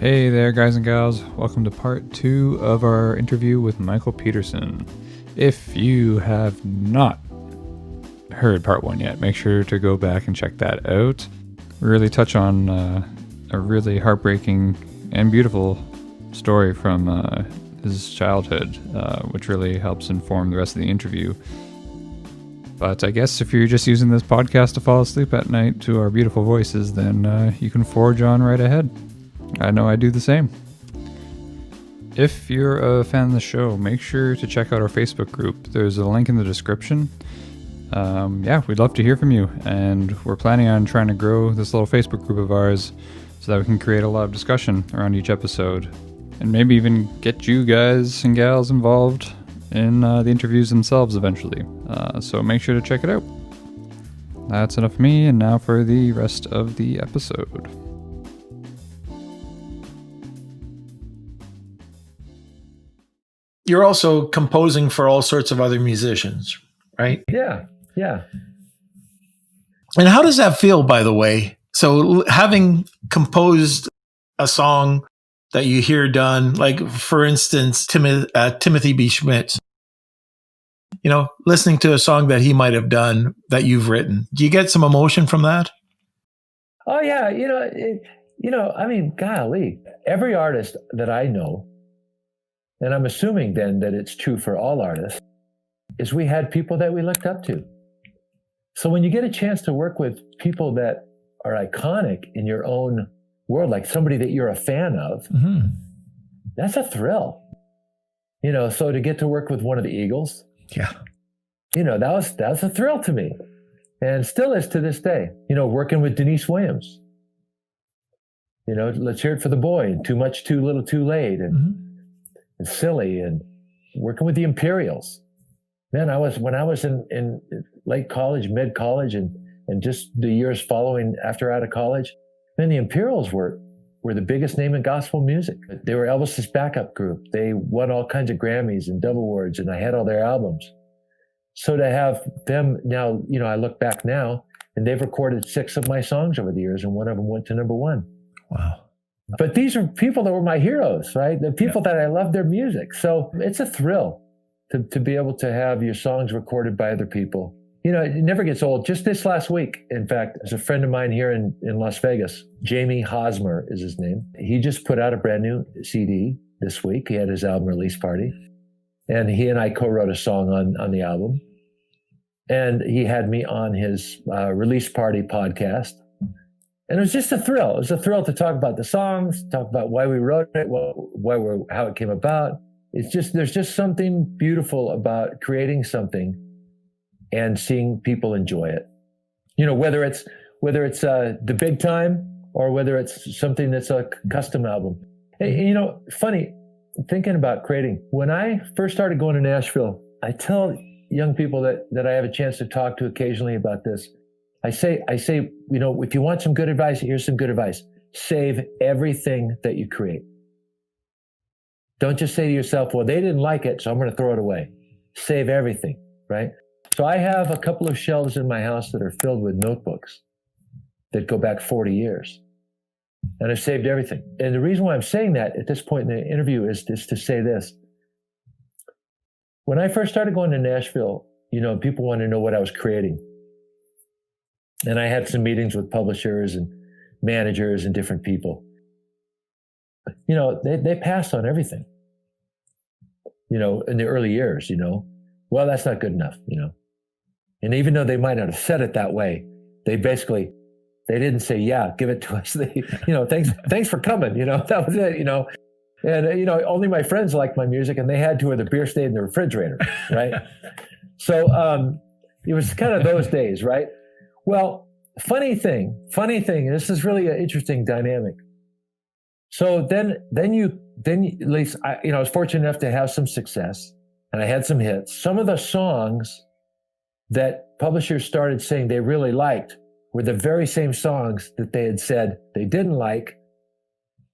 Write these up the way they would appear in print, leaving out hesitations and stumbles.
Hey there, guys and gals. Welcome to part 2 of our interview with Michael Peterson. If you have not heard part 1 yet, make sure to go back and check that out. We really touch on a really heartbreaking and beautiful story from his childhood, which really helps inform the rest of the interview. But I guess if you're just using this podcast to fall asleep at night to our beautiful voices, then you can forge on right ahead. I know I do the same. If you're a fan of the show, make sure to check out our Facebook group. There's a link in the description. We'd love to hear from you, and we're planning on trying to grow this little Facebook group of ours so that we can create a lot of discussion around each episode, and maybe even get you guys and gals involved in the interviews themselves eventually. So make sure to check it out. That's enough for me, and now for the rest of the episode. You're also composing for all sorts of other musicians, right? Yeah. And how does that feel, by the way? So having composed a song that you hear done, like, for instance, Timothy B. Schmidt, listening to a song that he might have done that you've written, do you get some emotion from that? Oh, yeah. Golly, every artist that I know, and I'm assuming then that it's true for all artists, is we had people that we looked up to. So when you get a chance to work with people that are iconic in your own world, like somebody that you're a fan of, that's a thrill. So to get to work with one of the Eagles, that was a thrill to me, and still is to this day. Working with Denise Williams, Let's Hear It for the Boy, and Too Much, Too Little, Too Late, and Silly, and working with the Imperials. Man, when I was in late college, mid college, and just the years following after out of college, man, the Imperials were the biggest name in gospel music. They were Elvis's backup group. They won all kinds of Grammys and Dove Awards, and I had all their albums. So to have them now, I look back now, and they've recorded 6 of my songs over the years, and one of them went to number 1. Wow. But these are people that were my heroes, right? The people that I loved their music. So it's a thrill to be able to have your songs recorded by other people. It never gets old. Just this last week, in fact, there's a friend of mine here in Las Vegas, Jamie Hosmer is his name. He just put out a brand new CD this week. He had his album release party, and he and I co-wrote a song on the album. And he had me on his release party podcast. And it was just a thrill. It was a thrill to talk about the songs, talk about why we wrote it, how it came about. There's just something beautiful about creating something and seeing people enjoy it. Whether it's the big time or whether it's something that's a custom album. Hey, funny, thinking about creating. When I first started going to Nashville, I tell young people that I have a chance to talk to occasionally about this. I say, if you want some good advice, here's some good advice. Save everything that you create. Don't just say to yourself, well, they didn't like it, so I'm going to throw it away. Save everything, right? So I have a couple of shelves in my house that are filled with notebooks that go back 40 years. And I've saved everything. And the reason why I'm saying that at this point in the interview is to say this. When I first started going to Nashville, people wanted to know what I was creating. And I had some meetings with publishers and managers and different people. They passed on everything, in the early years, well, that's not good enough, And even though they might not have said it that way, they didn't say, yeah, give it to us. They, thanks for coming, that was it, And, only my friends liked my music, and they had to, or the beer stayed in the refrigerator, right? So it was kind of those days, right? Well, funny thing, this is really an interesting dynamic. So then at least I was fortunate enough to have some success, and I had some hits. Some of the songs that publishers started saying they really liked were the very same songs that they had said they didn't like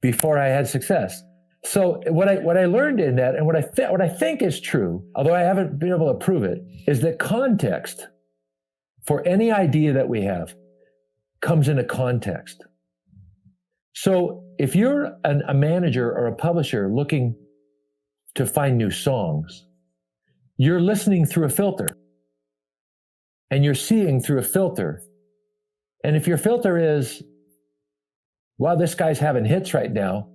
before I had success. So what I learned in that, and what I think is true, although I haven't been able to prove it, is that context for any idea that we have comes in a context. So if you're a manager or a publisher looking to find new songs, you're listening through a filter and you're seeing through a filter. And if your filter is, wow, this guy's having hits right now,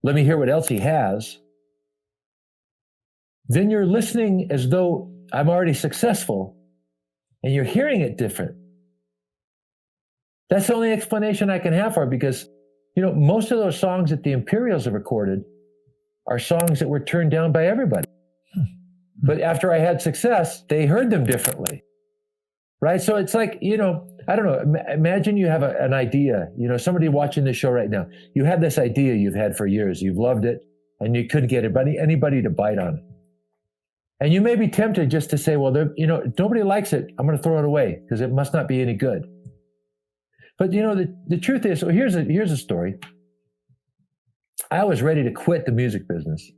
let me hear what else he has, then you're listening as though I'm already successful and you're hearing it different. That's the only explanation I can have for it, because, most of those songs that the Imperials have recorded are songs that were turned down by everybody. But after I had success, they heard them differently, right? So it's like, I don't know, imagine you have an idea, somebody watching this show right now, you have this idea you've had for years, you've loved it, and you couldn't get anybody to bite on it. And you may be tempted just to say, well, nobody likes it, I'm going to throw it away because it must not be any good. But the truth is, so here's a story. I was ready to quit the music business.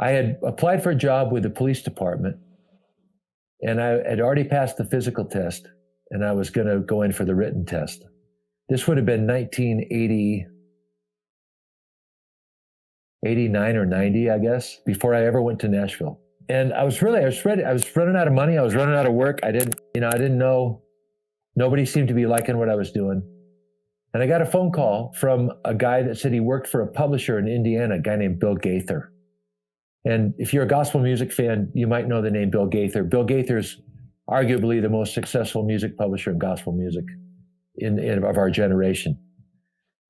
I had applied for a job with the police department, and I had already passed the physical test, and I was going to go in for the written test. This would have been 1989 or 90, I guess, before I ever went to Nashville. And I was ready. I was running out of money. I was running out of work. I didn't know. Nobody seemed to be liking what I was doing. And I got a phone call from a guy that said he worked for a publisher in Indiana, a guy named Bill Gaither. And if you're a gospel music fan, you might know the name Bill Gaither. Bill Gaither's arguably the most successful music publisher in gospel music of our generation.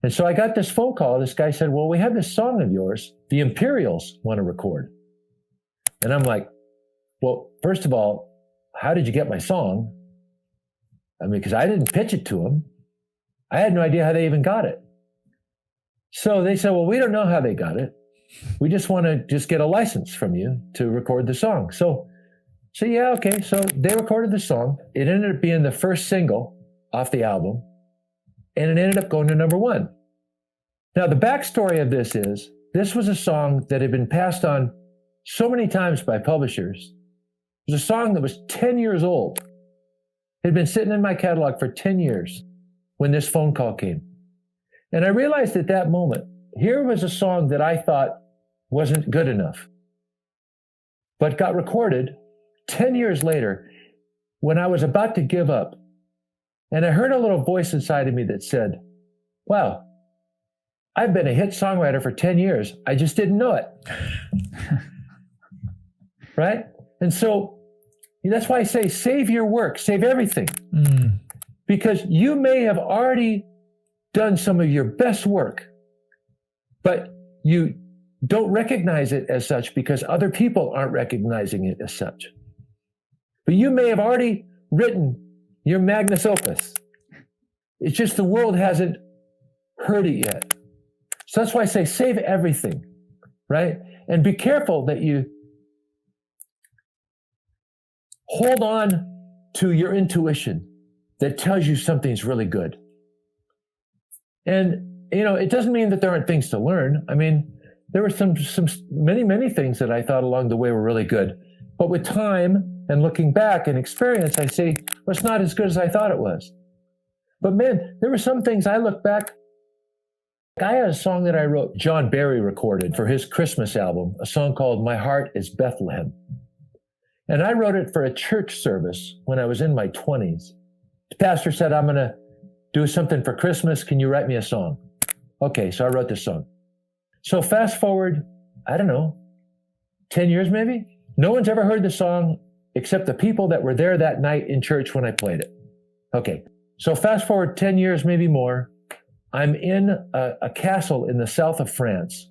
And so I got this phone call. This guy said, well, we have this song of yours, the Imperials want to record. And I'm like, well, first of all, how did you get my song? Because I didn't pitch it to them. I had no idea how they even got it. So they said, well, we don't know how they got it. We just want to get a license from you to record the song. So yeah, okay. So they recorded the song. It ended up being the first single off the album, and it ended up going to #1. Now, the backstory of this is, this was a song that had been passed on so many times by publishers. It was a song that was 10 years old. It had been sitting in my catalog for 10 years when this phone call came. And I realized at that moment, here was a song that I thought wasn't good enough, but got recorded 10 years later when I was about to give up. And I heard a little voice inside of me that said, wow, I've been a hit songwriter for 10 years. I just didn't know it. Right? And so that's why I say, save your work, save everything. Because you may have already done some of your best work, but you don't recognize it as such because other people aren't recognizing it as such. But you may have already written your magnus opus. It's just the world hasn't heard it yet. So that's why I say save everything, right? And be careful that you hold on to your intuition that tells you something's really good. And, it doesn't mean that there aren't things to learn. There were many things that I thought along the way were really good. But with time and looking back and experience, I say, well, it's not as good as I thought it was. But man, there were some things I look back. I had a song that I wrote, John Barry recorded for his Christmas album, a song called My Heart is Bethlehem. And I wrote it for a church service when I was in my 20s. The pastor said, I'm going to do something for Christmas. Can you write me a song? Okay, so I wrote this song. So fast forward, I don't know, 10 years maybe? No one's ever heard the song except the people that were there that night in church when I played it. Okay, so fast forward 10 years, maybe more. I'm in a castle in the south of France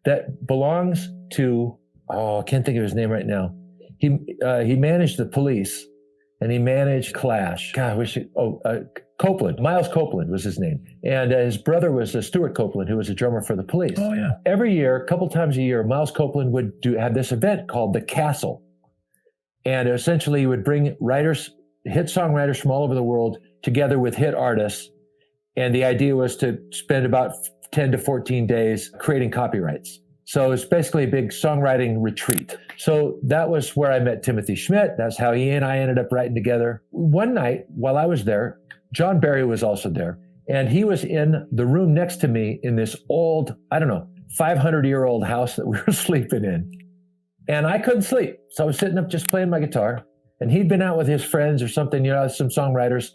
that belongs to, I can't think of his name right now. He managed the Police, and he managed Clash. Copeland. Miles Copeland was his name. And his brother was Stuart Copeland, who was a drummer for the Police. Oh, yeah. Every year, a couple times a year, Miles Copeland would have this event called The Castle. And essentially he would bring hit songwriters from all over the world together with hit artists. And the idea was to spend about 10 to 14 days creating copyrights. So it's basically a big songwriting retreat. So that was where I met Timothy Schmidt. That's how he and I ended up writing together. One night while I was there, John Barry was also there. And he was in the room next to me in this old, I don't know, 500-year-old house that we were sleeping in. And I couldn't sleep. So I was sitting up just playing my guitar. And he'd been out with his friends or something, some songwriters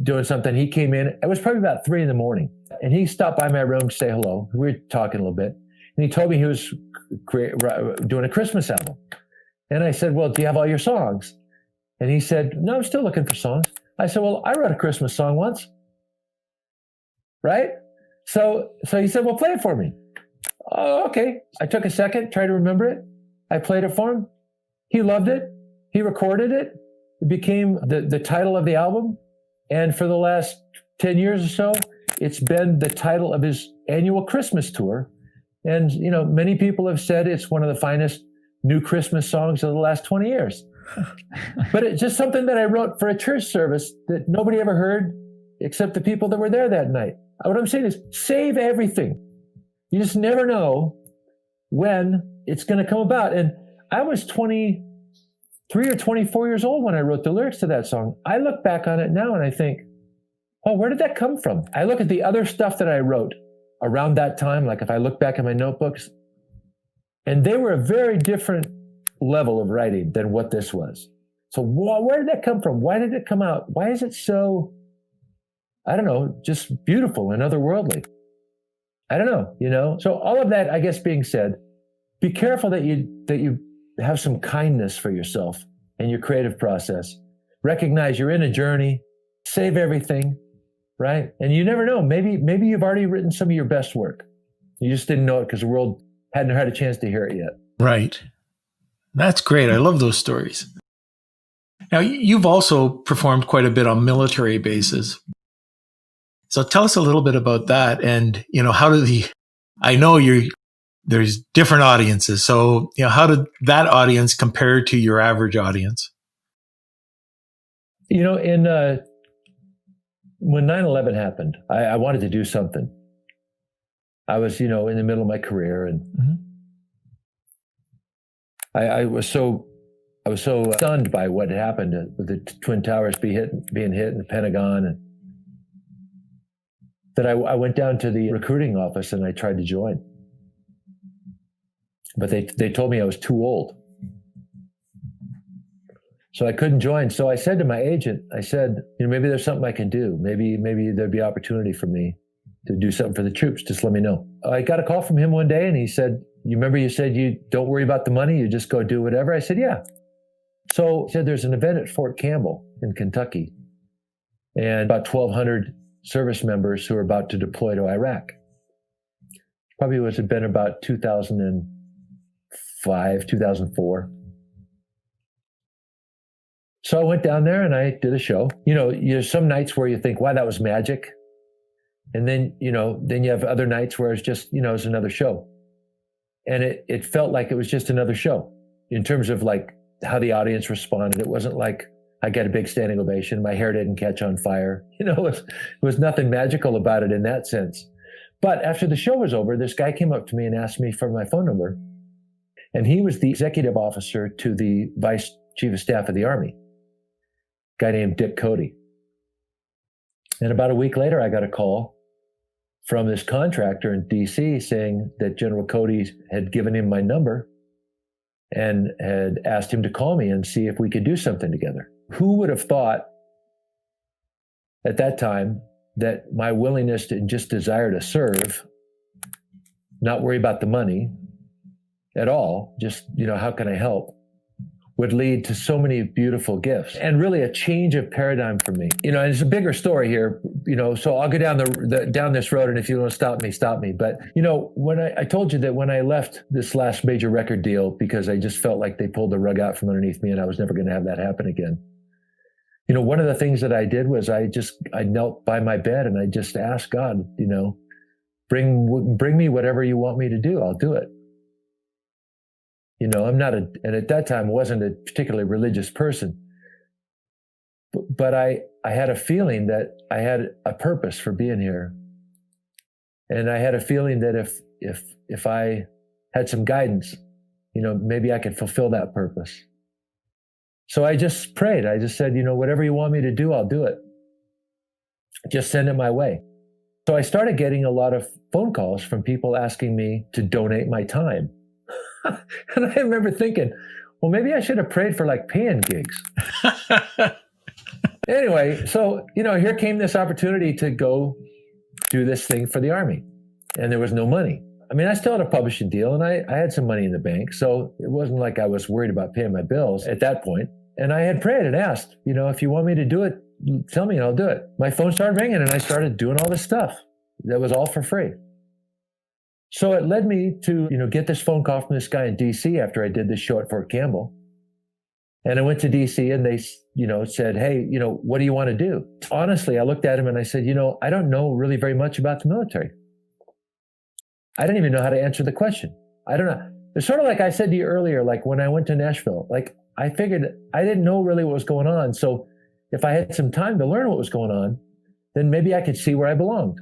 doing something. He came in. It was probably about 3 a.m. And he stopped by my room to say hello. We were talking a little bit. And he told me he was doing a Christmas album. And I said, well, do you have all your songs? And he said, no, I'm still looking for songs. I said, well, I wrote a Christmas song once. Right? So he said, well, play it for me. Oh, okay. I took a second, tried to remember it. I played it for him. He loved it. He recorded it. It became the title of the album. And for the last 10 years or so, it's been the title of his annual Christmas tour. And, many people have said it's one of the finest new Christmas songs of the last 20 years. But it's just something that I wrote for a church service that nobody ever heard except the people that were there that night. What I'm saying is save everything. You just never know when it's going to come about. And I was 23 or 24 years old when I wrote the lyrics to that song. I look back on it now and I think, oh, where did that come from? I look at the other stuff that I wrote around that time, like if I look back at my notebooks, and they were a very different level of writing than what this was. So where did that come from? Why did it come out? Why is it so, I don't know, just beautiful and otherworldly? I don't know, So all of that, I guess, being said, be careful that you have some kindness for yourself and your creative process. Recognize you're in a journey. Save everything, right? And you never know. Maybe you've already written some of your best work. You just didn't know it because the world hadn't had a chance to hear it yet. Right. That's great. I love those stories. Now, you've also performed quite a bit on military bases. So tell us a little bit about that. And, how I know there's different audiences. So, how did that audience compare to your average audience? When 9/11 happened, I wanted to do something. I was, in the middle of my career, and I was so stunned by what had happened with the Twin Towers being hit in the Pentagon, and that I went down to the recruiting office and I tried to join, but they told me I was too old, so I couldn't join. So I said to my agent, I said, maybe there's something I can do. Maybe there'd be opportunity for me to do something for the troops. Just let me know. I got a call from him one day and he said, you remember you said you don't worry about the money, you just go do whatever? I said, yeah. So he said there's an event at Fort Campbell in Kentucky and about 1,200 service members who are about to deploy to Iraq. Probably had been about 2005, 2004. So I went down there and I did a show. There's some nights where you think, wow, that was magic. And then you have other nights where it's just, it's another show. And it felt like it was just another show in terms of like how the audience responded. It wasn't like I got a big standing ovation. My hair didn't catch on fire. It was nothing magical about it in that sense. But after the show was over, this guy came up to me and asked me for my phone number. And he was the executive officer to the vice chief of staff of the Army, a guy named Dick Cody. And about a week later, I got a call from this contractor in DC saying that General Cody had given him my number and had asked him to call me and see if we could do something together. Who would have thought at that time that my willingness and just desire to serve, not worry about the money at all, just, how can I help, would lead to so many beautiful gifts and really a change of paradigm for me. And it's a bigger story here, so I'll go down down this road, and if you want to stop me. But, when I told you that when I left this last major record deal, because I just felt like they pulled the rug out from underneath me and I was never going to have that happen again. One of the things that I did was I knelt by my bed and I just asked God, bring me whatever you want me to do. I'll do it. I'm not and at that time wasn't a particularly religious person, but I had a feeling that I had a purpose for being here. And I had a feeling that if I had some guidance, maybe I could fulfill that purpose. So I just prayed. I just said, whatever you want me to do, I'll do it. Just send it my way. So I started getting a lot of phone calls from people asking me to donate my time. And I remember thinking, well, maybe I should have prayed for like paying gigs. Anyway, so, here came this opportunity to go do this thing for the Army. And there was no money. I mean, I still had a publishing deal and I had some money in the bank. So it wasn't like I was worried about paying my bills at that point. And I had prayed and asked, if you want me to do it, tell me and I'll do it. My phone started ringing and I started doing all this stuff. That was all for free. So it led me to, get this phone call from this guy in DC after I did this show at Fort Campbell. And I went to DC and they, said, hey, what do you want to do? Honestly, I looked at him and I said, I don't know really very much about the military. I don't even know how to answer the question. I don't know. It's sort of like I said to you earlier, like when I went to Nashville, like I figured I didn't know really what was going on. So if I had some time to learn what was going on, then maybe I could see where I belonged.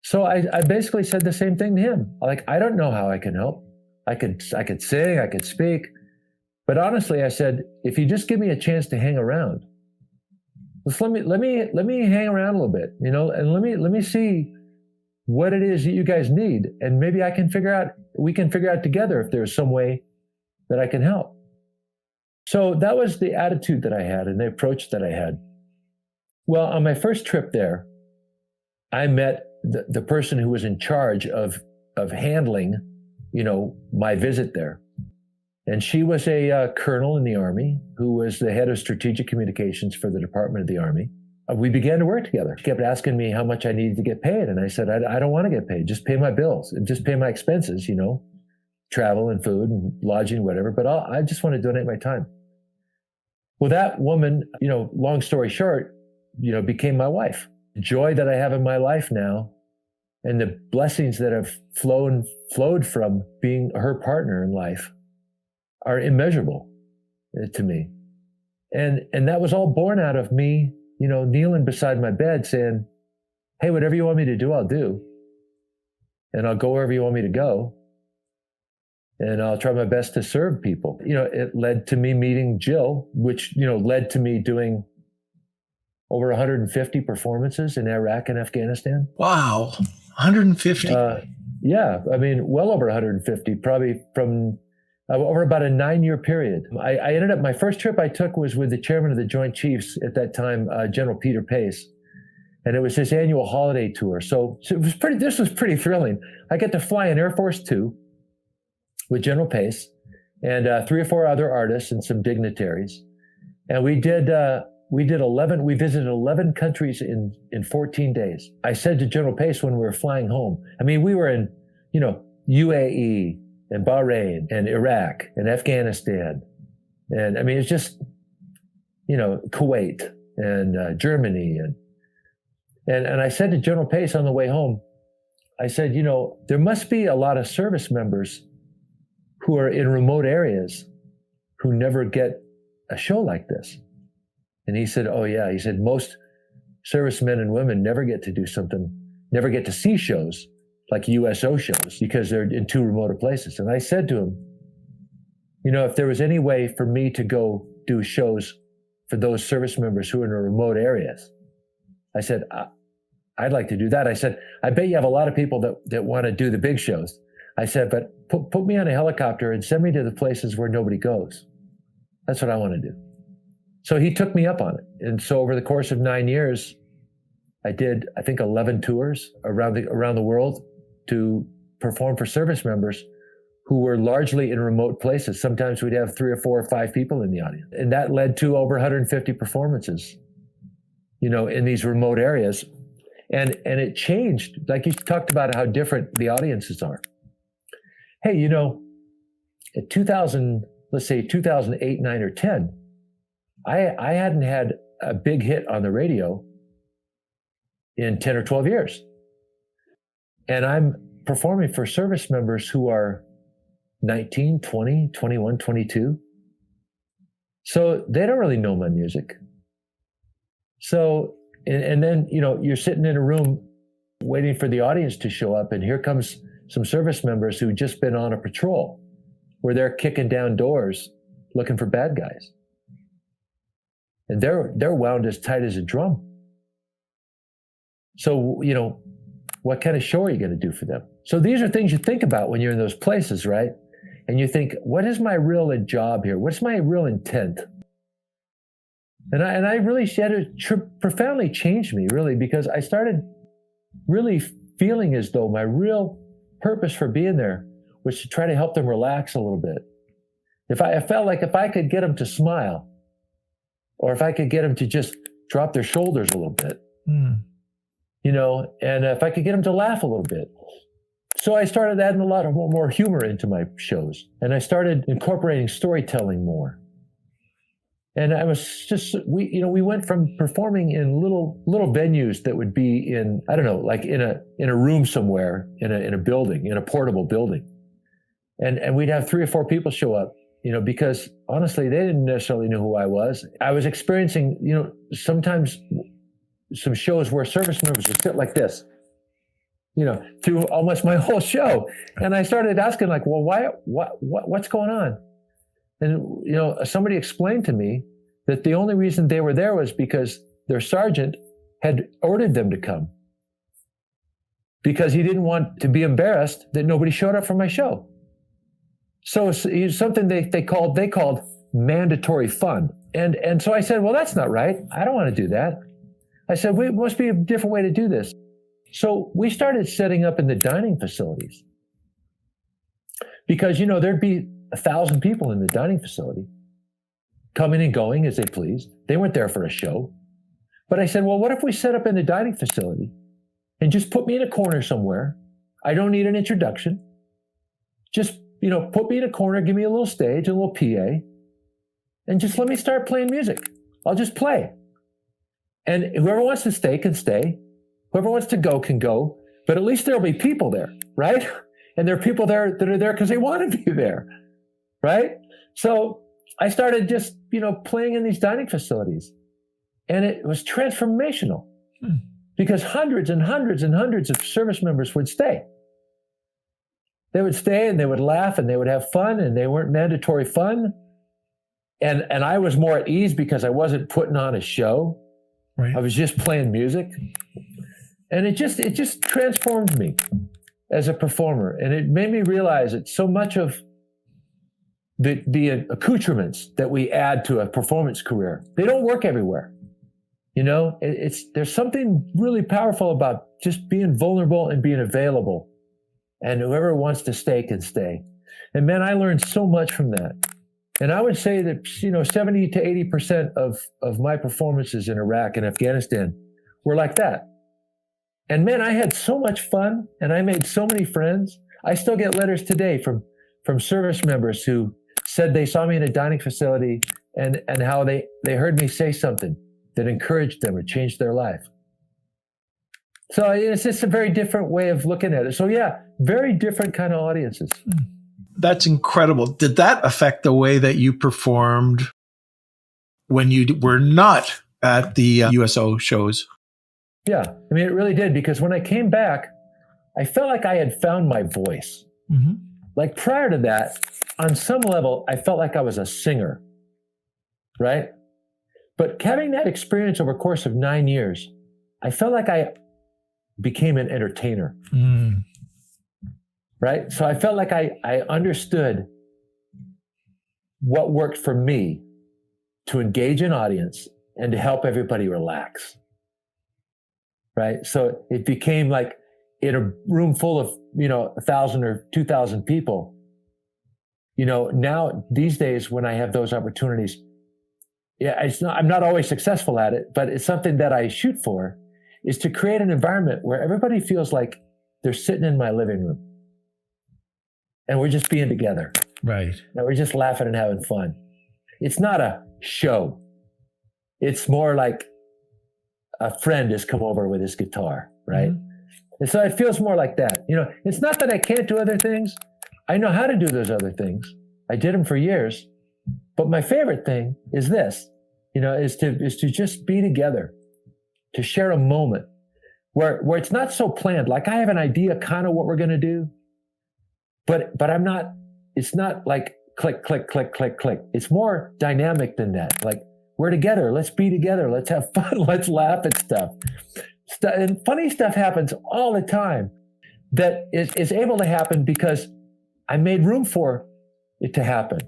So I basically said the same thing to him. Like, I don't know how I can help. I could sing, I could speak. But honestly, I said, if you just give me a chance to hang around, just let me hang around a little bit, and let me see what it is that you guys need. And maybe we can figure out together if there's some way that I can help. So that was the attitude that I had and the approach that I had. Well, on my first trip there, I met the person who was in charge of handling, my visit there. And she was a colonel in the Army who was the head of strategic communications for the Department of the Army. We began to work together. She kept asking me how much I needed to get paid. And I said, I don't want to get paid. Just pay my bills and just pay my expenses, travel and food and lodging, whatever. But I just want to donate my time. Well, that woman, long story short, became my wife. The joy that I have in my life now and the blessings that have flowed from being her partner in life are immeasurable to me. And that was all born out of me, kneeling beside my bed saying, hey, whatever you want me to do, I'll do. And I'll go wherever you want me to go. And I'll try my best to serve people. It led to me meeting Jill, which, led to me doing over 150 performances in Iraq and Afghanistan. Wow. 150. Yeah. I mean, well over 150, probably from over about a 9-year period. I ended up, my first trip I took was with the chairman of the Joint Chiefs at that time, General Peter Pace. And it was his annual holiday tour. So this was pretty thrilling. I get to fly in Air Force Two with General Pace and 3 or 4 other artists and some dignitaries. And we visited 11 countries in 14 days. I said to General Pace when we were flying home, I mean, we were in, UAE and Bahrain and Iraq and Afghanistan. And I mean, it's just, Kuwait and Germany. And I said to General Pace on the way home, I said, there must be a lot of service members who are in remote areas who never get a show like this. And he said, oh yeah. He said, most servicemen and women never get to see shows like USO shows because they're in too remote a places. And I said to him, if there was any way for me to go do shows for those service members who are in remote areas, I said, I'd like to do that. I said, I bet you have a lot of people that want to do the big shows. I said, but put me on a helicopter and send me to the places where nobody goes. That's what I want to do. So he took me up on it. And so over the course of 9 years, I did, I think, 11 tours around the world to perform for service members who were largely in remote places. Sometimes we'd have 3 or 4 or 5 people in the audience. And that led to over 150 performances, in these remote areas. And it changed, like you talked about how different the audiences are. Hey, at 2008, 9, or 10, I hadn't had a big hit on the radio in 10 or 12 years. And I'm performing for service members who are 19, 20, 21, 22. So they don't really know my music. So, and then, you're sitting in a room waiting for the audience to show up, and here comes some service members who've just been on a patrol where they're kicking down doors looking for bad guys. And they're wound as tight as a drum. So, What kind of show are you going to do for them? So these are things you think about when you're in those places, right? And you think, what is my real job here? What's my real intent? And I really had it profoundly changed me, really, because I started really feeling as though my real purpose for being there was to try to help them relax a little bit. I felt like if I could get them to smile, or if I could get them to just drop their shoulders a little bit, you know, and if I could get them to laugh a little bit. So I started adding a lot of more humor into my shows, and I started incorporating storytelling more. And I was just, we went from performing in little venues that would be in, I don't know, like in a room somewhere, in a building, in a portable building. And we'd have 3 or 4 people show up, you know, because honestly, they didn't necessarily know who I was. I was experiencing, you know, sometimes some shows where service members would sit like this, you know, through almost my whole show. And I started asking like, well, what's going on? And, you know, somebody explained to me that the only reason they were there was because their sergeant had ordered them to come, because he didn't want to be embarrassed that nobody showed up for my show. So it's something they called mandatory fun. And so I said, well, that's not right. I don't want to do that. I said, there must be a different way to do this. So we started setting up in the dining facilities, because, you know, there'd be 1,000 people in the dining facility, coming and going as they pleased. They weren't there for a show. But I said, well, what if we set up in the dining facility and just put me in a corner somewhere? I don't need an introduction. Just, you know, put me in a corner, give me a little stage, a little PA, and just let me start playing music. I'll just play. And whoever wants to stay can stay. Whoever wants to go can go. But at least there'll be people there, right? And there are people there that are there because they want to be there. Right? So I started just, you know, playing in these dining facilities, and it was transformational because hundreds and hundreds and hundreds of service members would stay. They would stay and they would laugh and they would have fun, and they weren't mandatory fun. And I was more at ease because I wasn't putting on a show. Right. I was just playing music, and it just transformed me as a performer. And it made me realize that so much of the accoutrements that we add to a performance career, they don't work everywhere. You know, there's something really powerful about just being vulnerable and being available, and whoever wants to stay can stay. And man, I learned so much from that. And I would say that, you know, 70 to 80% of my performances in Iraq and Afghanistan were like that. And man, I had so much fun, and I made so many friends. I still get letters today from service members who said they saw me in a dining facility and how they heard me say something that encouraged them or changed their life. So it's just a very different way of looking at it. So yeah, very different kind of audiences. That's incredible. Did that affect the way that you performed when you were not at the USO shows? Yeah, I mean, it really did, because when I came back, I felt like I had found my voice. Mm-hmm. Like prior to that, on some level, I felt like I was a singer, right? But having that experience over a course of 9 years, I felt like I became an entertainer, right? So I felt like I understood what worked for me to engage an audience and to help everybody relax, right? So it became like in a room full of, 1,000 or 2,000 people, now these days when I have those opportunities, I'm not always successful at it, but it's something that I shoot for, is to create an environment where everybody feels like they're sitting in my living room and we're just being together. Right. And we're just laughing and having fun. It's not a show. It's more like a friend has come over with his guitar, right? Mm-hmm. And so it feels more like that. It's not that I can't do other things. I know how to do those other things. I did them for years. But my favorite thing is this, is to just be together, to share a moment where it's not so planned. Like I have an idea kind of what we're going to do, but it's not like click, click, click, click, click. It's more dynamic than that. Like we're together. Let's be together. Let's have fun. Let's laugh at stuff. And funny stuff happens all the time that is able to happen because I made room for it to happen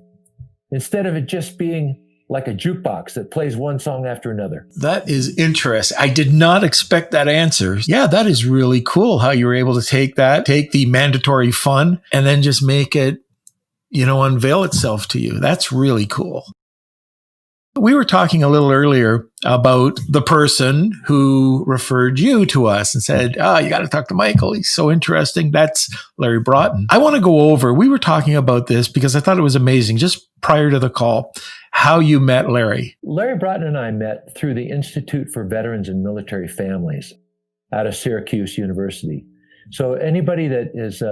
instead of it just being like a jukebox that plays one song after another. That is interesting. I did not expect that answer. Yeah, that is really cool how you were able to take the mandatory fun and then just make it, unveil itself to you. That's really cool. We were talking a little earlier about the person who referred you to us and said, you got to talk to Michael. He's so interesting. That's Larry Broughton. I want to go over, we were talking about this because I thought it was amazing just prior to the call, how you met Larry. Larry Broughton and I met through the Institute for Veterans and Military Families out of Syracuse University. So anybody that is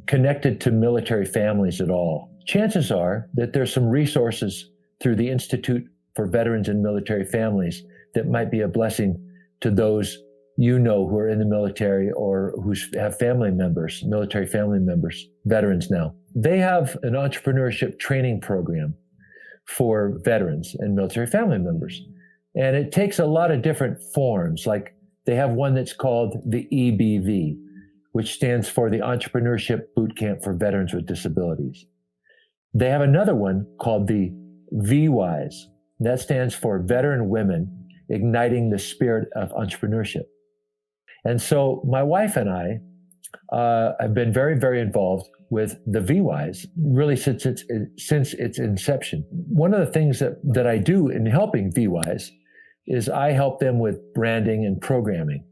connected to military families at all, chances are that there's some resources through the Institute for Veterans and Military Families that might be a blessing to those who are in the military or who have family members, military family members, veterans now. They have an entrepreneurship training program for veterans and military family members. And it takes a lot of different forms. Like they have one that's called the EBV, which stands for the Entrepreneurship Bootcamp for Veterans with Disabilities. They have another one called the VWISE. That stands for Veteran Women Igniting the Spirit of Entrepreneurship. And so my wife and I have been very, very involved with the VWISE really since its inception. One of the things that I do in helping VWISE is I help them with branding and programming,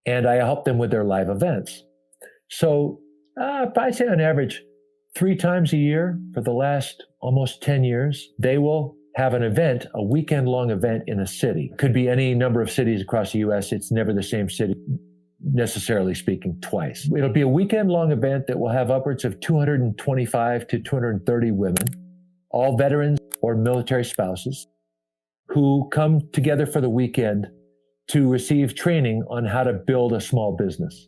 and I help them with their live events. So I'd say on average, 3 times a year for the last almost 10 years, they will have an event, a weekend-long event in a city. Could be any number of cities across the U.S. It's never the same city, necessarily speaking, twice. It'll be a weekend-long event that will have upwards of 225 to 230 women, all veterans or military spouses, who come together for the weekend to receive training on how to build a small business.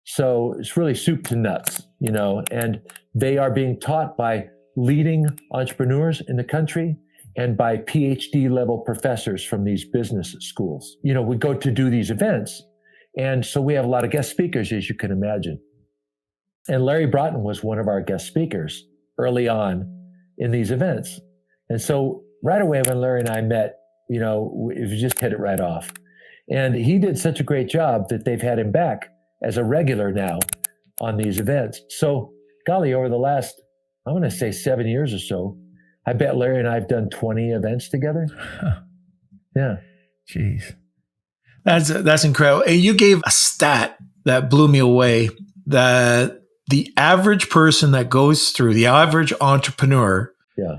So it's really soup to nuts, and they are being taught by leading entrepreneurs in the country and by PhD level professors from these business schools. We go to do these events. And so we have a lot of guest speakers, as you can imagine. And Larry Broughton was one of our guest speakers early on in these events. And so right away when Larry and I met, we just hit it right off. And he did such a great job that they've had him back as a regular now on these events. So golly, over the last, I want to say 7 years or so, I bet Larry and I have done 20 events together. Huh. Yeah. Jeez. That's incredible. And you gave a stat that blew me away, that the average person that goes through, the average entrepreneur. Yeah.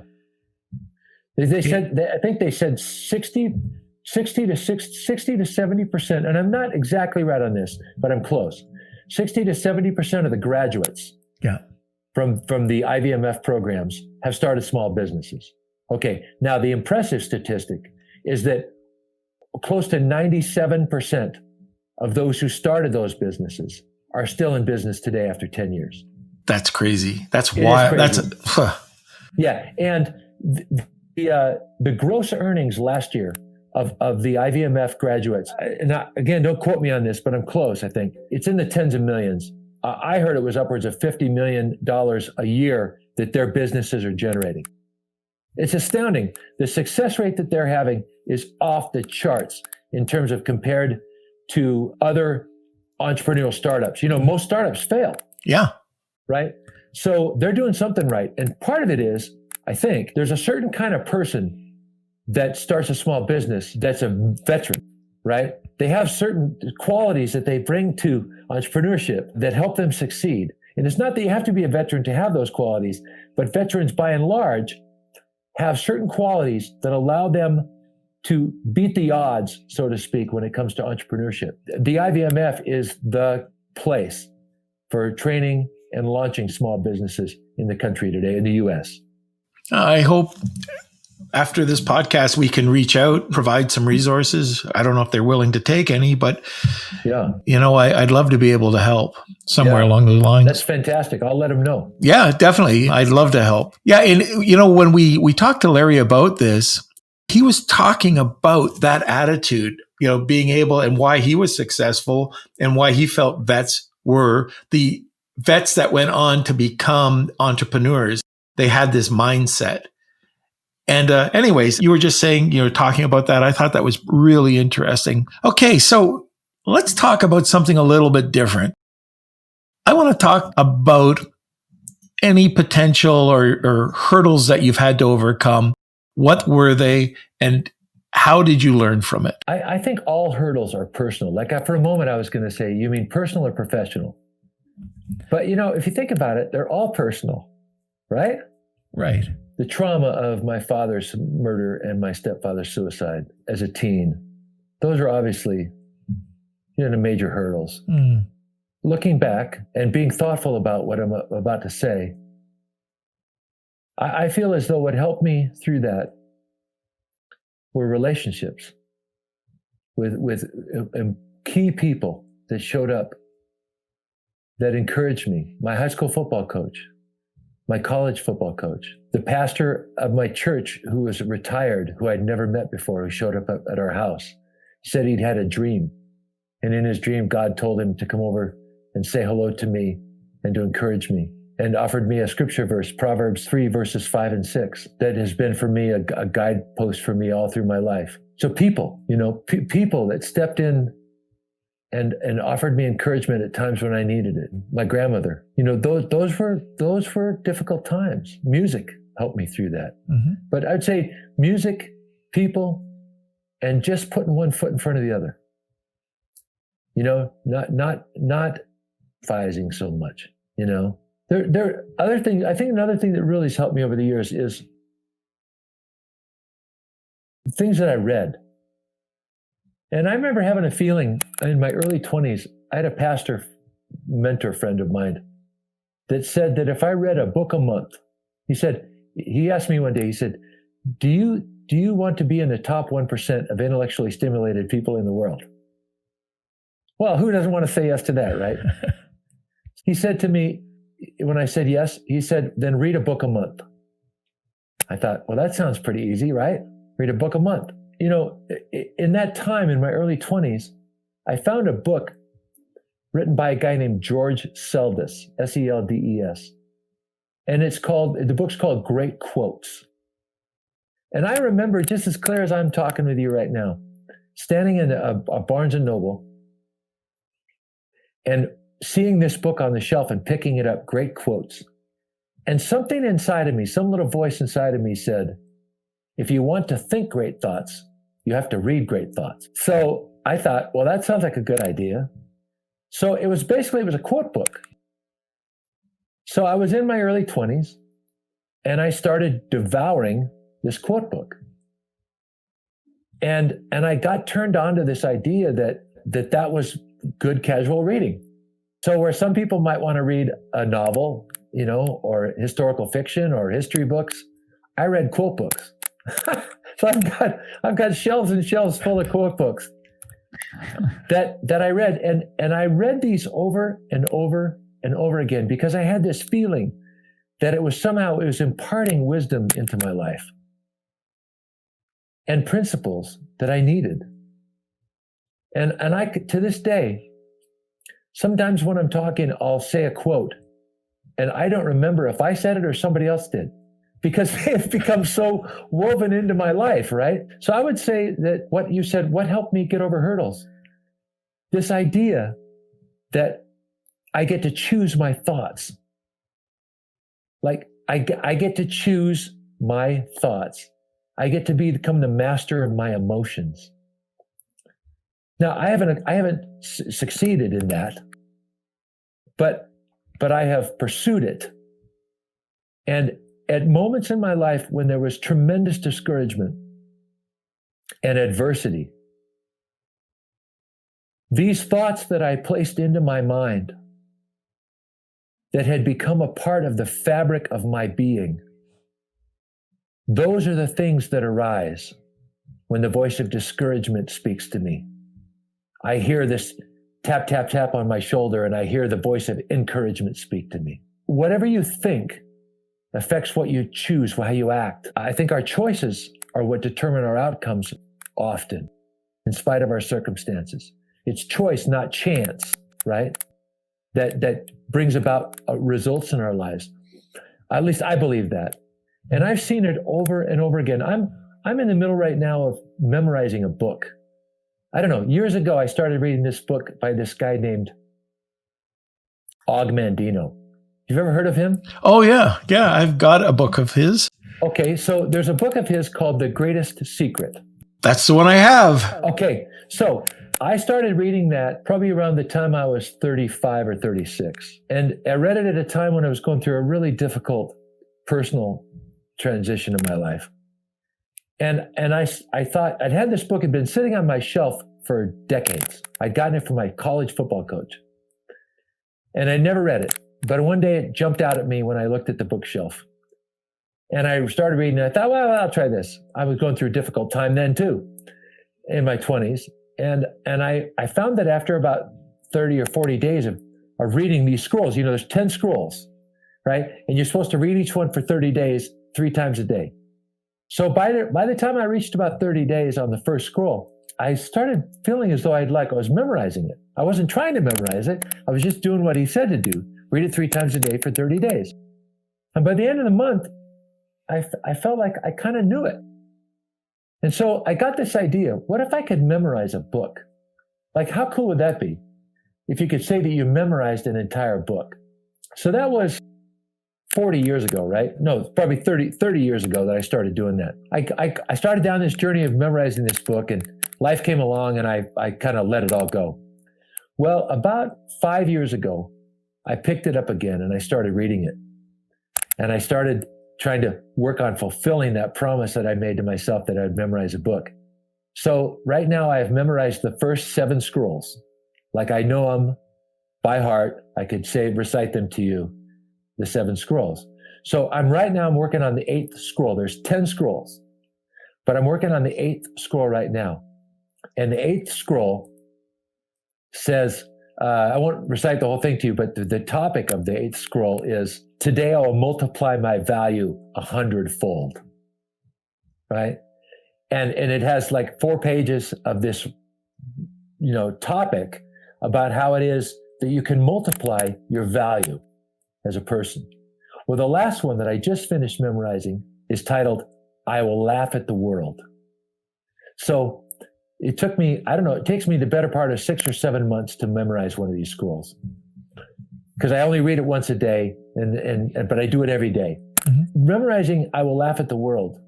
They said, I think they said 60 to 70%, and I'm not exactly right on this, but I'm close. 60 to 70% of the graduates from the IVMF programs have started small businesses. Okay, now the impressive statistic is that close to 97% of those who started those businesses are still in business today after 10 years. That's crazy. That's wild. Yeah, and the gross earnings last year of the IVMF graduates, and again, don't quote me on this, but I'm close, I think. It's in the tens of millions. I heard it was upwards of $50 million a year that their businesses are generating. It's astounding. The success rate that they're having is off the charts in terms of compared to other entrepreneurial startups. Most startups fail. Yeah. Right? So they're doing something right. And part of it is, I think, there's a certain kind of person that starts a small business that's a veteran, right? They have certain qualities that they bring to entrepreneurship that help them succeed. And it's not that you have to be a veteran to have those qualities, but veterans by and large have certain qualities that allow them to beat the odds, so to speak, when it comes to entrepreneurship. The IVMF is the place for training and launching small businesses in the country today, in the U.S. I hope after this podcast, we can reach out, provide some resources. I don't know if they're willing to take any, but I'd love to be able to help somewhere along those lines. That's fantastic. I'll let them know. Yeah, definitely. I'd love to help. Yeah. And, when we talked to Larry about this, he was talking about that attitude, being able, and why he was successful and why he felt vets were the vets that went on to become entrepreneurs. They had this mindset. And anyways, you were just saying, talking about that. I thought that was really interesting. Okay, so let's talk about something a little bit different. I want to talk about any potential or hurdles that you've had to overcome. What were they, and how did you learn from it? I think all hurdles are personal. Like for a moment, I was going to say, you mean personal or professional? But, if you think about it, they're all personal, right? Right. The trauma of my father's murder and my stepfather's suicide as a teen, those are obviously, the major hurdles. Mm. Looking back and being thoughtful about what I'm about to say, I feel as though what helped me through that were relationships with key people that showed up, that encouraged me. My high school football coach, my college football coach, the pastor of my church who was retired, who I'd never met before, who showed up at our house, said he'd had a dream. And in his dream, God told him to come over and say hello to me and to encourage me, and offered me a scripture verse, Proverbs 3, verses 5 and 6, that has been for me a guidepost for me all through my life. So people, people that stepped in and offered me encouragement at times when I needed it. My grandmother, those were difficult times. Music helped me through that. Mm-hmm. But I'd say music, people, and just putting one foot in front of the other. Not phasing so much. There are other things. I think another thing that really has helped me over the years is things that I read. And I remember having a feeling in my early 20s, I had a pastor mentor friend of mine that said that if I read a book a month, he asked me one day, he said, do you want to be in the top 1% of intellectually stimulated people in the world? Well, who doesn't want to say yes to that, right? He said to me, when I said yes, he said, then read a book a month. I thought, well, that sounds pretty easy, right? Read a book a month. In that time, in my early 20s, I found a book written by a guy named George Seldes, Seldes. And the book's called Great Quotes. And I remember, just as clear as I'm talking with you right now, standing in a Barnes and Noble and seeing this book on the shelf and picking it up, Great Quotes. And something inside of me, some little voice inside of me said, if you want to think great thoughts, you have to read great thoughts. So I thought, well, that sounds like a good idea. So it was a quote book. So I was in my early 20s and I started devouring this quote book. And I got turned on to this idea that was good casual reading. So where some people might want to read a novel, or historical fiction or history books, I read quote books. So I've got shelves and shelves full of quote books that I read, and I read these over and over and over again because I had this feeling that it was imparting wisdom into my life and principles that I needed. And I to this day, sometimes when I'm talking, I'll say a quote and I don't remember if I said it or somebody else did, because they've become so woven into my life, right? So I would say that what you said, what helped me get over hurdles? This idea that I get to choose my thoughts. Like I get to choose my thoughts. I get to become the master of my emotions. Now, I haven't succeeded in that, but I have pursued it. And at moments in my life when there was tremendous discouragement and adversity, these thoughts that I placed into my mind that had become a part of the fabric of my being, those are the things that arise when the voice of discouragement speaks to me. I hear this tap, tap, tap on my shoulder, and I hear the voice of encouragement speak to me. Whatever you think affects what you choose, how you act. I think our choices are what determine our outcomes often, in spite of our circumstances. It's choice, not chance, right? That brings about results in our lives. At least I believe that. And I've seen it over and over again. I'm in the middle right now of memorizing a book. I don't know, years ago, I started reading this book by this guy named OG MANDINO. You've ever heard of him? Oh, yeah. Yeah, I've got a book of his. Okay, so there's a book of his called The Greatest Secret. That's the one I have. Okay, so I started reading that probably around the time I was 35 or 36. And I read it at a time when I was going through a really difficult personal transition in my life. And I thought, I'd had this book, had been sitting on my shelf for decades. I'd gotten it from my college football coach. And I never read it. But one day it jumped out at me when I looked at the bookshelf. And I started reading it. I thought, well, I'll try this. I was going through a difficult time then too, in my 20s. And I found that after about 30 or 40 days of reading these scrolls, there's 10 scrolls, right? And you're supposed to read each one for 30 days, 3 times a day. So by the time I reached about 30 days on the first scroll, I started feeling as though I was memorizing it. I wasn't trying to memorize it. I was just doing what he said to do. Read it 3 times a day for 30 days. And by the end of the month, I felt like I kind of knew it. And so I got this idea, what if I could memorize a book? Like, how cool would that be if you could say that you memorized an entire book? So that was 40 years ago, right? No, probably 30 years ago that I started doing that. I started down this journey of memorizing this book, and life came along and I kind of let it all go. Well, about 5 years ago, I picked it up again and I started reading it. And I started trying to work on fulfilling that promise that I made to myself that I'd memorize a book. So right now I have memorized the first 7 scrolls. Like I know them by heart. I could recite them to you, the 7 scrolls. So I'm working on the 8th scroll. There's 10 scrolls, but I'm working on the 8th scroll right now. And the 8th scroll says, I won't recite the whole thing to you, but the topic of the 8th scroll is, today I will multiply my value 100-fold, right? And it has like 4 pages of this, topic about how it is that you can multiply your value as a person. Well, the last one that I just finished memorizing is titled, I will laugh at the world. So it took me, it takes me the better part of 6 or 7 months to memorize one of these scrolls. Because I only read it once a day, but I do it every day. Mm-hmm. Memorizing I will laugh at the world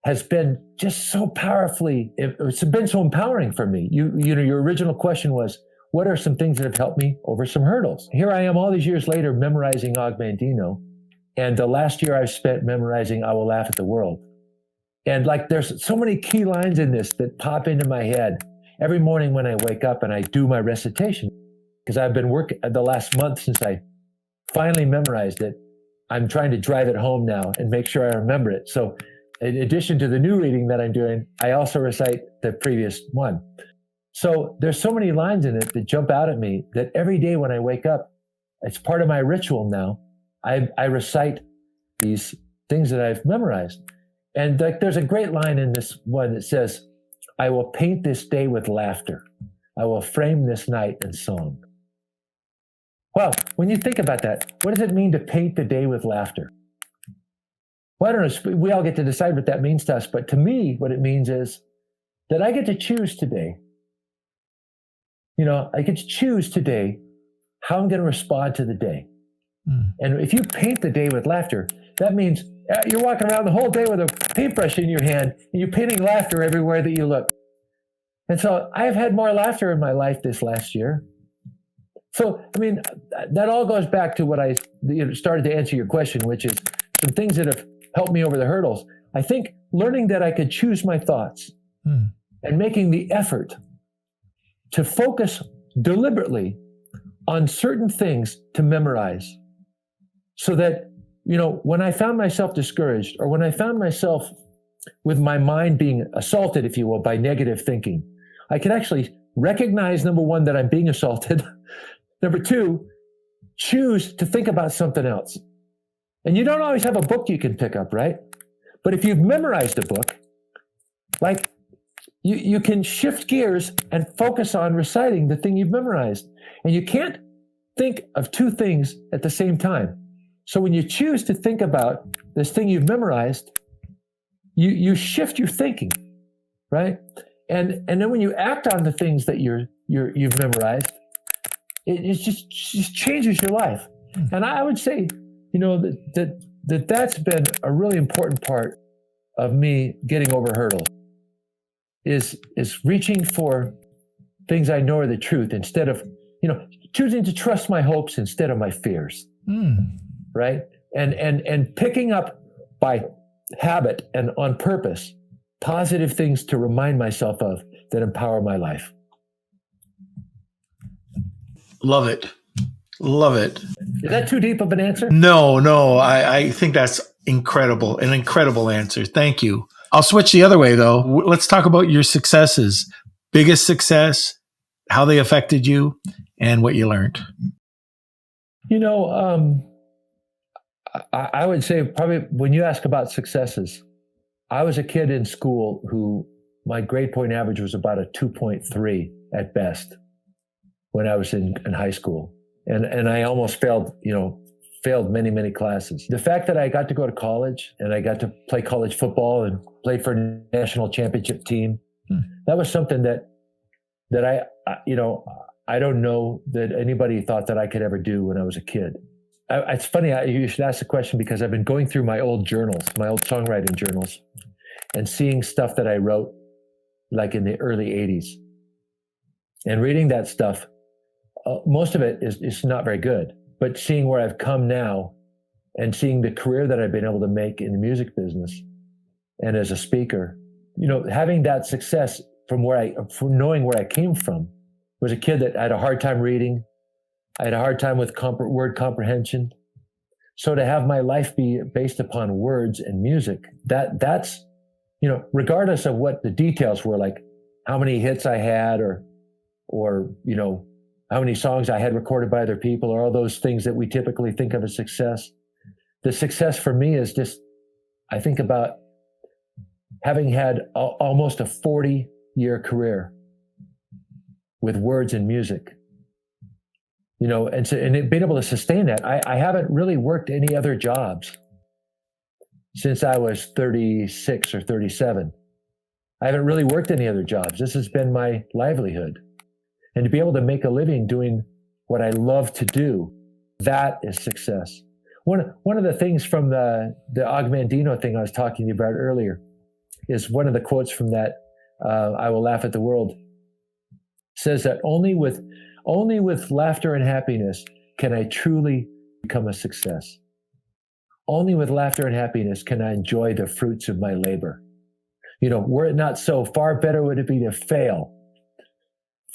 has been just so powerfully, it's been so empowering for me. Your original question was, what are some things that have helped me over some hurdles? Here I am all these years later memorizing Og Mandino, and the last year I've spent memorizing I will laugh at the world. And there's so many key lines in this that pop into my head every morning when I wake up and I do my recitation. Because I've been working the last month since I finally memorized it. I'm trying to drive it home now and make sure I remember it. So in addition to the new reading that I'm doing, I also recite the previous one. So there's so many lines in it that jump out at me that every day when I wake up, it's part of my ritual now. I recite these things that I've memorized. And there's a great line in this one that says, I will paint this day with laughter. I will frame this night in song. Well, when you think about that, what does it mean to paint the day with laughter? Well, I don't know. We all get to decide what that means to us. But to me, what it means is that I get to choose today. I get to choose today how I'm going to respond to the day. Mm. And if you paint the day with laughter, that means you're walking around the whole day with a paintbrush in your hand and you're painting laughter everywhere that you look. And so I've had more laughter in my life this last year. So, that all goes back to what I started to answer your question, which is some things that have helped me over the hurdles. I think learning that I could choose my thoughts and making the effort to focus deliberately on certain things to memorize so that, when I found myself discouraged or when I found myself with my mind being assaulted, if you will, by negative thinking, I could actually recognize, number one, that I'm being assaulted. Number two, choose to think about something else. And you don't always have a book you can pick up, right? But if you've memorized a book, Like you can shift gears and focus on reciting the thing you've memorized. And you can't think of two things at the same time. So when you choose to think about this thing you've memorized, you shift your thinking, right? And then when you act on the things that you've memorized, it just changes your life. And I would say, that's been a really important part of me getting over hurdles is reaching for things I know are the truth instead of, choosing to trust my hopes instead of my fears. Right? And picking up by habit and on purpose positive things to remind myself of that empower my life. Love it. Love it. Is that too deep of an answer? No. I think that's incredible. An incredible answer. Thank you. I'll switch the other way, though. Let's talk about your successes. Biggest success, how they affected you, and what you learned. I would say probably when you ask about successes, I was a kid in school who my grade point average was about a 2.3 at best when I was in high school. And I almost failed many, many classes. The fact that I got to go to college and I got to play college football and play for a national championship team, that was something that I don't know that anybody thought that I could ever do when I was a kid. It's funny, you should ask the question because I've been going through my old journals, my old songwriting journals, and seeing stuff that I wrote like in the early 80s. And reading that stuff, most of it is not very good. But seeing where I've come now and seeing the career that I've been able to make in the music business and as a speaker, having that success from knowing where I came from, was a kid that had a hard time reading. I had a hard time with word comprehension. So to have my life be based upon words and music, that's, regardless of what the details were, like how many hits I had or how many songs I had recorded by other people, or all those things that we typically think of as success. The success for me is just, I think about having had almost a 40-year career with words and music, and being able to sustain that. I haven't really worked any other jobs since I was 36 or 37. I haven't really worked any other jobs. This has been my livelihood. And to be able to make a living doing what I love to do, that is success. One of the things from the OG MANDINO thing I was talking to you about earlier is one of the quotes from that, I Will Laugh at the World, says that only with laughter and happiness can I truly become a success. Only with laughter and happiness can I enjoy the fruits of my labor. Were it not so, far better would it be to fail.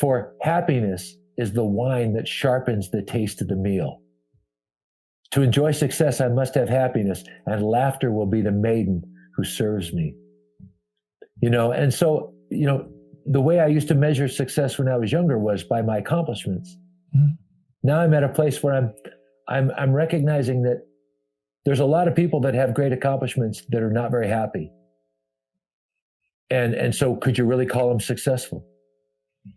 For happiness is the wine that sharpens the taste of the meal. To enjoy success, I must have happiness, and laughter will be the maiden who serves me. And so, the way I used to measure success when I was younger was by my accomplishments. Now I'm at a place where I'm recognizing that there's a lot of people that have great accomplishments that are not very happy. And so could you really call them successful?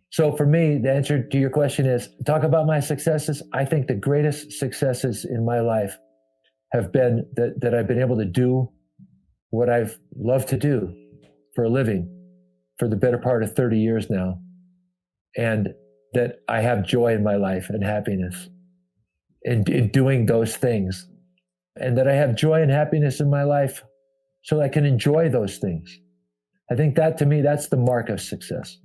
So for me, the answer to your question is, talk about my successes. I think the greatest successes in my life have been that I've been able to do what I've loved to do for a living for the better part of 30 years now. And that I have joy in my life and happiness in doing those things. And that I have joy and happiness in my life so that I can enjoy those things. I think that, to me, that's the mark of success.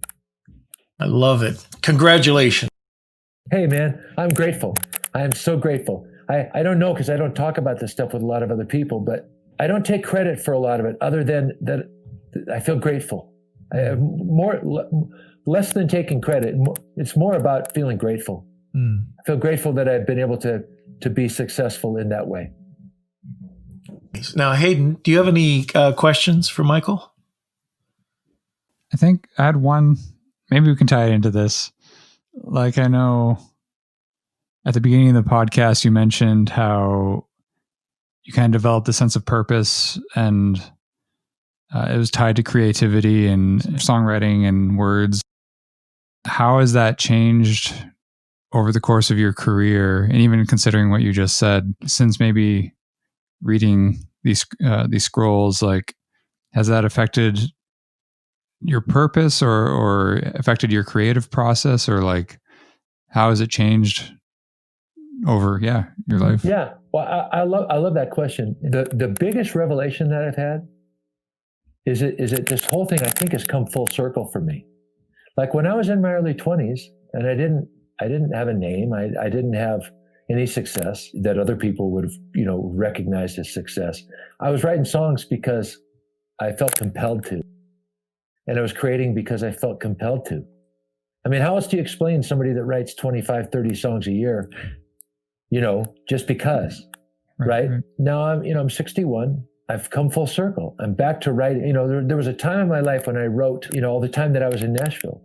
I love it. Congratulations. Hey, man, I'm grateful. I am so grateful. I don't know because I don't talk about this stuff with a lot of other people, but I don't take credit for a lot of it other than that I feel grateful. Less than taking credit. It's more about feeling grateful. I feel grateful that I've been able to be successful in that way. Now, Hayden, do you have any questions for Michael? I think I had one. Maybe we can tie it into this. Like, I know at the beginning of the podcast, you mentioned how you kind of developed a sense of purpose and it was tied to creativity and songwriting and words. How has that changed over the course of your career? And even considering what you just said, since maybe reading these scrolls, like, has that affected your purpose or affected your creative process, or like, how has it changed over your life? Yeah, well, I love that question. The biggest revelation that I've had is that this whole thing, I think, has come full circle for me. Like when I was in my early 20s, and I didn't have a name, I didn't have any success that other people would have, recognized as success. I was writing songs because I felt compelled to. And I was creating because I felt compelled to. I mean, how else do you explain somebody that writes 25, 30 songs a year, just because, right? Now I'm 61. I've come full circle. I'm back to writing. There was a time in my life when I wrote, all the time that I was in Nashville.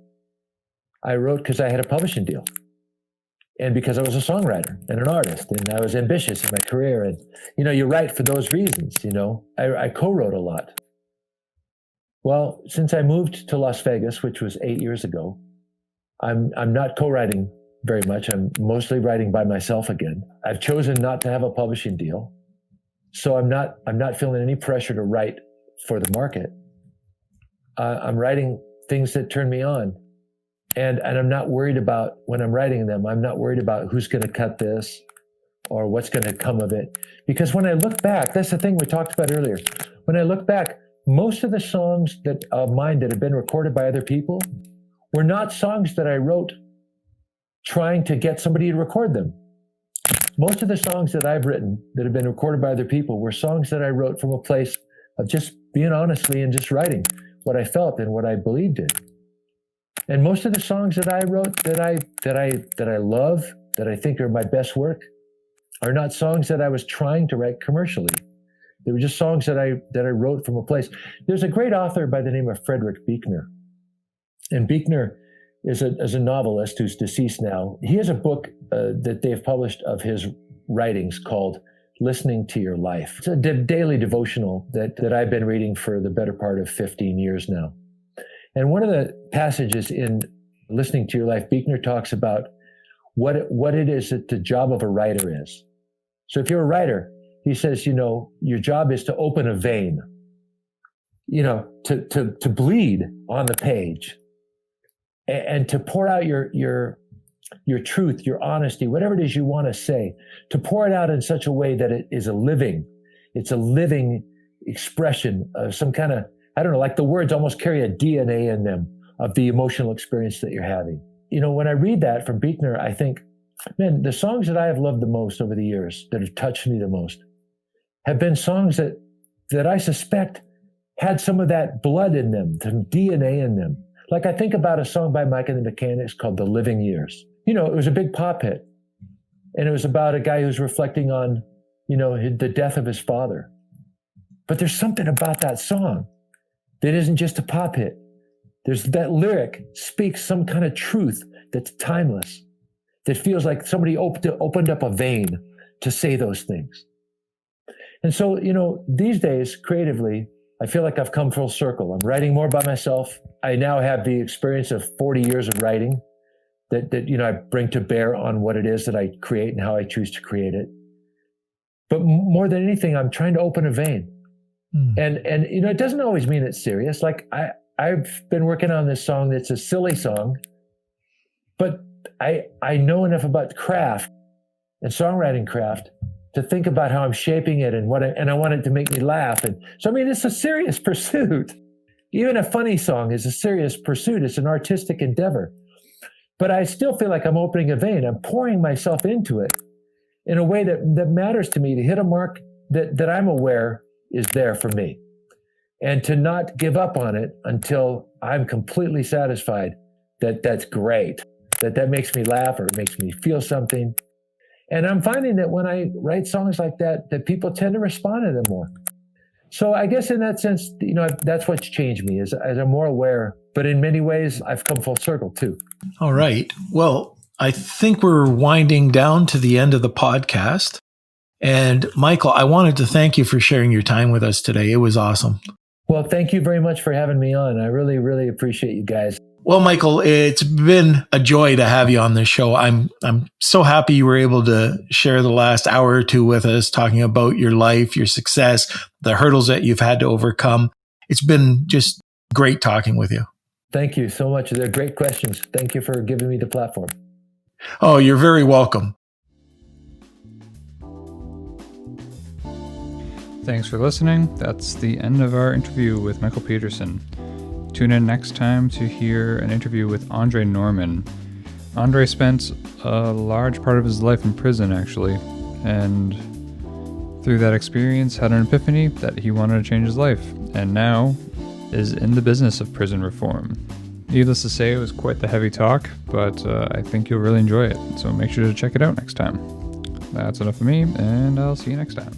I wrote because I had a publishing deal. And because I was a songwriter and an artist, and I was ambitious in my career. And, you write for those reasons, I co-wrote a lot. Well, since I moved to Las Vegas, which was 8 years ago, I'm not co-writing very much. I'm mostly writing by myself again. I've chosen not to have a publishing deal. So I'm not feeling any pressure to write for the market. I'm writing things that turn me on. And I'm not worried about, when I'm writing them, I'm not worried about who's going to cut this or what's going to come of it. Because when I look back, that's the thing we talked about earlier. When I look back, most of the songs of mine that have been recorded by other people were not songs that I wrote trying to get somebody to record them. Most of the songs that I've written that have been recorded by other people were songs that I wrote from a place of just being honestly and just writing what I felt and what I believed in. And most of the songs that I wrote that I love, that I think are my best work, are not songs that I was trying to write commercially. They were just songs that I wrote from a place. There's a great author by the name of Frederick Buechner. And Buechner is a novelist who's deceased now. He has a book that they've published of his writings called Listening to Your Life. It's a daily devotional that I've been reading for the better part of 15 years now. And one of the passages in Listening to Your Life, Buechner talks about what it is that the job of a writer is. So if you're a writer, he says, your job is to open a vein, to bleed on the page and to pour out your truth, your honesty, whatever it is you want to say, to pour it out in such a way that it's a living expression of some kind of, I don't know, like the words almost carry a DNA in them of the emotional experience that you're having. When I read that from Buechner, I think, man, the songs that I have loved the most over the years, that have touched me the most, have been songs that I suspect had some of that blood in them, some DNA in them. Like I think about a song by Mike and the Mechanics called The Living Years. It was a big pop hit. And it was about a guy who's reflecting on, the death of his father. But there's something about that song that isn't just a pop hit. There's that lyric speaks some kind of truth that's timeless, that feels like somebody opened up a vein to say those things. And so, these days, creatively, I feel like I've come full circle. I'm writing more by myself. I now have the experience of 40 years of writing that I bring to bear on what it is that I create and how I choose to create it. But more than anything, I'm trying to open a vein. And it doesn't always mean it's serious. Like I've been working on this song that's a silly song, but I know enough about craft and songwriting craft to think about how I'm shaping it and I want it to make me laugh. And so, it's a serious pursuit. Even a funny song is a serious pursuit. It's an artistic endeavor. But I still feel like I'm opening a vein. I'm pouring myself into it in a way that matters to me, to hit a mark that I'm aware is there for me. And to not give up on it until I'm completely satisfied that that's great, that makes me laugh or it makes me feel something. And I'm finding that when I write songs like that people tend to respond to them more. So I guess in that sense, that's what's changed me is I'm more aware, but in many ways I've come full circle too. All right. Well, I think we're winding down to the end of the podcast. And Michael, I wanted to thank you for sharing your time with us today. It was awesome. Well, thank you very much for having me on. I really, really appreciate you guys. Well, Michael, it's been a joy to have you on this show. I'm so happy you were able to share the last hour or two with us, talking about your life, your success, the hurdles that you've had to overcome. It's been just great talking with you. Thank you so much. They're great questions. Thank you for giving me the platform. Oh, you're very welcome. Thanks for listening. That's the end of our interview with Michael Peterson. Tune in next time to hear an interview with Andre Norman. Andre spent a large part of his life in prison, actually, and through that experience had an epiphany that he wanted to change his life, and now is in the business of prison reform. Needless to say, it was quite the heavy talk, but I think you'll really enjoy it, so make sure to check it out next time. That's enough of me, and I'll see you next time.